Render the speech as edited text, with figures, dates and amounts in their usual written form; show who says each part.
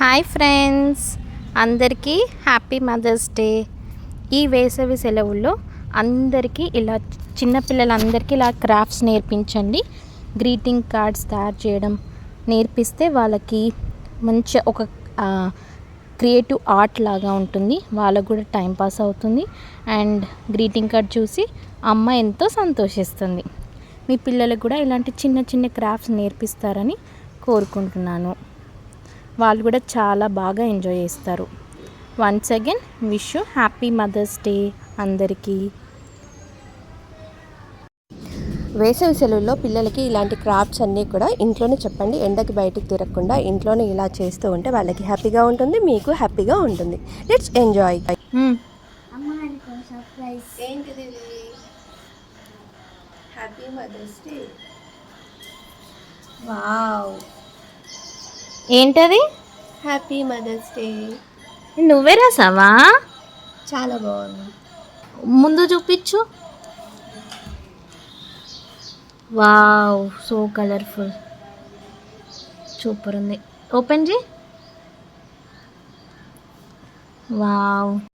Speaker 1: Hi friends, అందరికీ happy mother's day. ఈ వేసవి సెలవుల్లో అందరికీ ఇలా చిన్నపిల్లలందరికీ ఇలా క్రాఫ్ట్స్ నేర్పించండి. గ్రీటింగ్ కార్డ్స్ తయారు చేయడం నేర్పిస్తే వాళ్ళకి మంచి ఒక క్రియేటివ్ ఆర్ట్ లాగా ఉంటుంది. వాళ్ళకు కూడా టైంపాస్ అవుతుంది అండ్ గ్రీటింగ్ కార్డ్ చూసి అమ్మ ఎంతో సంతోషిస్తుంది. మీ పిల్లలకు కూడా ఇలాంటి చిన్న చిన్న క్రాఫ్ట్స్ నేర్పిస్తారని కోరుకుంటున్నాను. వాళ్ళు కూడా చాలా బాగా ఎంజాయ్ చేస్తారు. Once again wish you happy mothers Day అందరికీ.
Speaker 2: వేసవి సెలవుల్లో పిల్లలకి ఇలాంటి క్రాఫ్ట్స్ అన్నీ కూడా ఇంట్లోనే చెప్పండి. ఎండకి బయటికి తిరగకుండా ఇంట్లోనే ఇలా చేస్తూ ఉంటే వాళ్ళకి హ్యాపీగా ఉంటుంది, మీకు హ్యాపీగా ఉంటుంది. Let's enjoy. Happy mothers day. Wow,
Speaker 1: ఏంటది?
Speaker 2: Happy mothers day.
Speaker 1: నువ్వే రాసావా?
Speaker 2: చాలా బాగుంది.
Speaker 1: ముందు చూపించు. వావ్, సో కలర్ఫుల్, సూపర్ ఉంది. ఓపెన్ చేయి. వావ్.